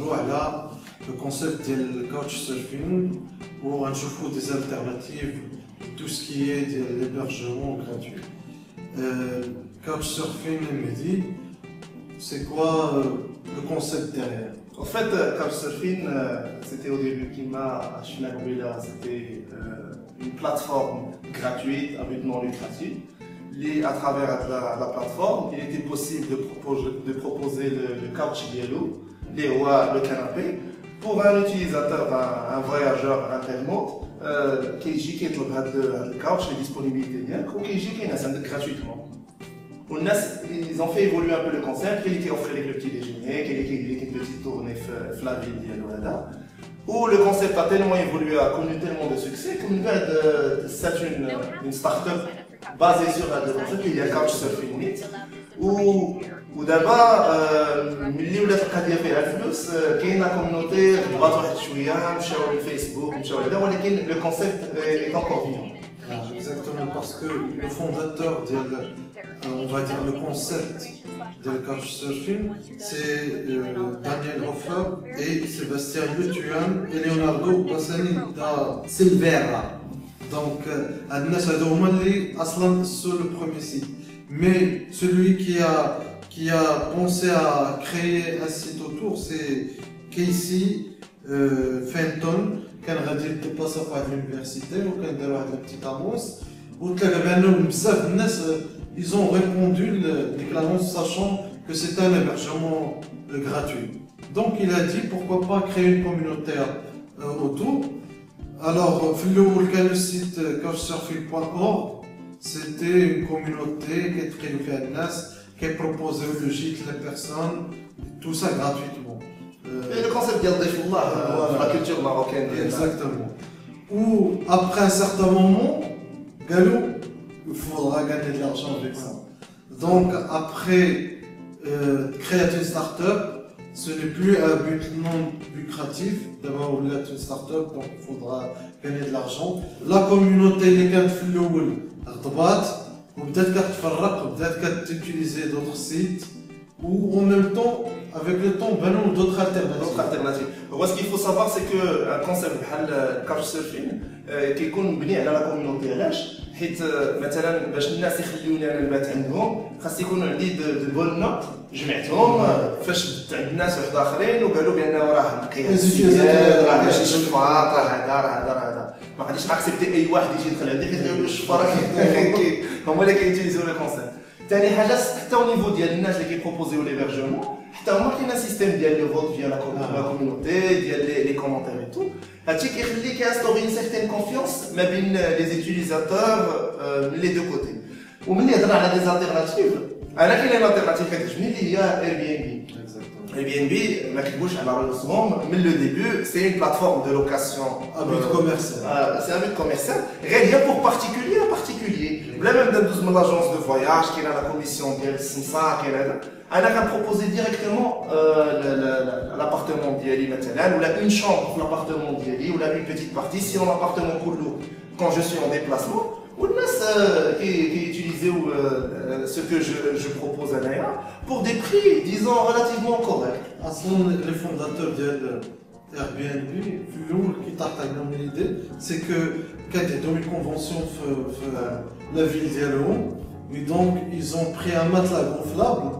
نهضروا على le concept ديال couchsurfing وغنشوفوا des alternatives tout ce qui est de l'hébergement gratuit. Couchsurfing, Mehdi, c'est quoi le concept derrière? En fait, Couchsurfing, c'était au début c'était une plateforme gratuite avec non lucratif. À travers la plateforme, il était possible de proposer le couch dialo, le canapé, pour un utilisateur, un voyageur internaute, qui يطلب هذا الكاوتش les disponibilités ديالك وكيجي كينعس عندك gratuitement. Ils ont fait évoluer un peu le concept, qui offrait le petit déjeuner, qui une petite tournée dans la ville d'Yalou. Où le concept a tellement évolué, a connu tellement de succès, c'est une start-up basée sur le concept, il y a Couchsurfing Meet. Où d'abord, ملي ولات القضيه فيها الفلوس كاينه كوميونيتي ضغط واحد شويه مشاو للفيسبوك مشاو لهذا ولكن le concept est encore vivant. Exactement, parce que le fondateur on va dire le concept de Couchsurfing, c'est Daniel Hofer et Sébastien Lutuan et Leonardo Bassani da Silveira. Donc, الناس هذو هما اللي اصلا sur le premier site. Mais celui qui a pensé à créer un site autour, c'est Casey Fenton, qui a déplacé à l'université, ou qui a fait une petite annonce. Ils ont répondu à l'annonce sachant que c'est un hébergement gratuit. Donc il a dit pourquoi pas créer une communauté autour. Alors, le site couchsurfing.org, c'était une communauté qui proposait le gîte, les personnes, tout ça gratuitement. Et le concept de la culture marocaine. Exactement. Ou après un certain moment, Galou, il faudra gagner de l'argent avec ça. Donc après créer une start-up, ce n'est plus un but non lucratif. D'abord, on est une start-up, donc il faudra gagner de l'argent. La communauté, les gars de Flououl, peut-être qu'elle تفرق, peut-être qu'elle utiliser d'autres sites, ou en même temps, avec le temps, d'autres alternatives. Ce qu'il faut savoir, c'est qu'un concept بحال Couchsurfing كيكون مبني على la communauté علاش؟ حيت مثلا باش الناس يخليوني انا نبات عندهم خاص يكون عندي دو بون نوت جمعتهم فاش بت عند الناس واحد اخرين وقالوا بان راه كيهزيان راه شي شفاط راه هذا ما غاديش اكسبتي اي واحد يجي يدخل عندي حيت غيقولوا الشفا راه هما اللي كيوتيليزيو لو كونسيبت. ثاني حاجه حتى au niveau ديال الناس اللي كيبروبوزيو ليبرجمون حتى هما كاين سيستيم ديال لو فوت فيا لا كوميونيتي ديال لي كومونتير اي تو هادشي كيخلي كيستوري une certaine confiance ما بين لي utilisateurs من لي دو كوتي. وملي هضرنا على دي زالتيرناتيف انا كاين لي زالتيرناتيف كتعجبني اللي هي اير بي ان بي. Airbnb, ما كتبوش على راسهم من لو ديبي سي une plateforme de location à but commercial. C'est un but commercial غير هي pour particulier à particulier. بلا ما نبدا ندوز من لاجونس دو فواياج كاين لا كوميسيون ديال السمسار كاين هذا انا كنبروبوزي ديريكتومون l'appartement ديالي مثلا ولا une chambre في l'appartement ديالي ولا une petite partie sinon l'appartement كله quand je suis en déplacement. والناس كيutiliser ce que je propose انايا pour des prix disons relativement corrects. اصلا les fondateurs ديال Airbnb في الاول كي طاحت عليهم l'idée c'est que كانت عندهم une convention في la ville ديالهم et donc ils ont pris un matelas gonflable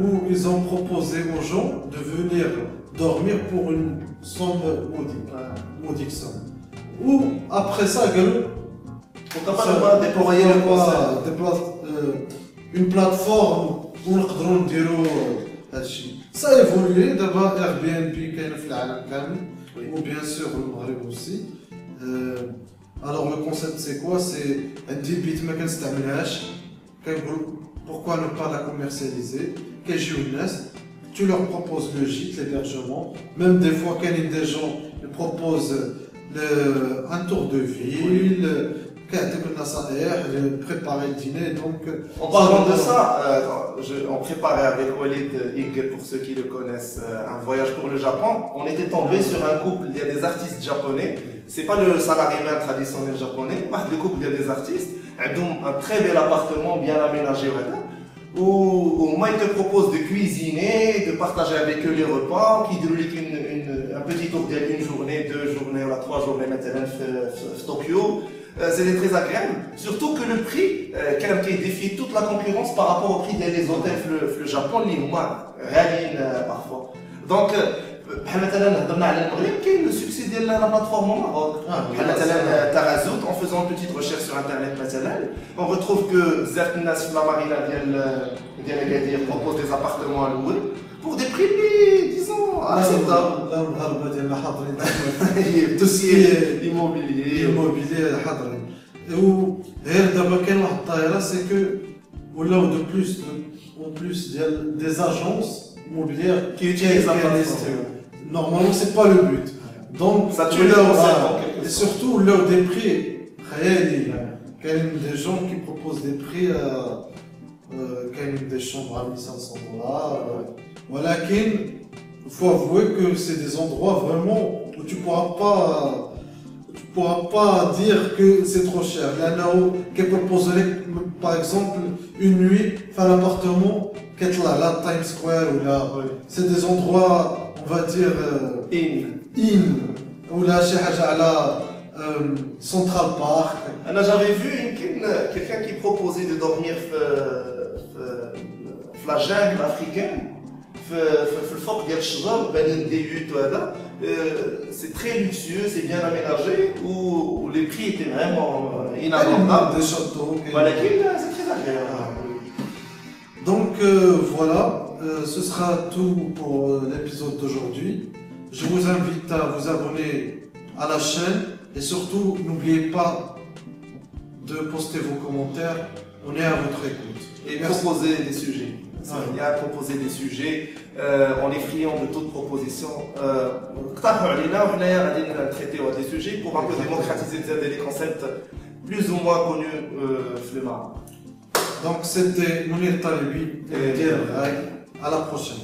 où ils ont proposé aux gens de venir dormir pour une somme modique somme. Ou après ça pourquoi pas déployer le concept une plateforme où نقدروا نديروا هادشي. Ça a évolué d'abord Airbnb كاين في العالم كامل ou bien sûr le Maghreb aussi. Alors le concept c'est quoi? C'est عندي بيت ما كنستعملهاش كنقول pourquoi ne pas la commercialiser كيجيو الناس tu leur proposes le gîte, l'hébergement, même des fois كاين des gens ils proposent un tour de ville. Préparer le dîner, donc... En parlant de ça, on préparait avec Walid Ig, pour ceux qui le connaissent, un voyage pour le Japon. On était tombé sur un couple, il y a des artistes japonais. C'est pas le salarié traditionnel japonais, le couple, il y a des artistes. Ils ont un très bel appartement, bien aménagé, où moi ils te proposent de cuisiner, de partager avec eux les repas, qui déroulent une séjours d'une journée, 2 journées ou 3 journées maintenant à Tokyo. C'était très agréable, surtout que le prix qui défie toute la concurrence par rapport au prix des hôtels au Japon, les غاليين parfois. Donc, مثلا هضرنا على المغرب كاين le succès de la plateforme au Maroc. مثلا Tarazout, en faisant une petite recherche sur internet مثلا, on retrouve que بزاف الناس في la marina ديال Agadir proposent des appartements à louer pour des prix disons acceptables. لا المغاربه ديالنا حاضرين tout ce qui est immobilier حاضرين. وغير دابا كاين واحد الطايره سي كو ولاو دو بلوس en plus des agences immobilières qui utilisent la plateforme. Normalement, c'est pas le but. Donc, ça tue le concept. Et surtout, l'heure des prix réels. Quand même des gens qui proposent des prix, quand même des chambres à 1500 $. Voilà, il faut avouer que c'est des endroits vraiment où tu pourras pas dire que c'est trop cher. Là, qui proposerait, par exemple, une nuit, faire l'appartement, qu'être là, Times Square ou là, c'est des endroits, on va dire, ou là, chez Hajala, Central Park. J'avais vu quelqu'un qui proposait de dormir dans la jungle africaine. في الفوق ديال الشجر بانين دي يوت وهذا c'est très luxueux, c'est bien aménagé où les prix étaient vraiment inabordables. Des châteaux. Voilà, c'est très agréable. Donc voilà, ce sera tout pour l'épisode d'aujourd'hui. Je vous invite à vous abonner à la chaîne et surtout n'oubliez pas de poster vos commentaires. On est à votre écoute. Et proposer des sujets. Il y a à proposer des sujets, on est friand de toutes propositions. اقترحوا علينا وحنايا غادي نتريتيو هاد لي سوجي pour un peu démocratiser des concepts plus ou moins connus في المغرب. Donc c'était Mounir Talibi et dire à la prochaine.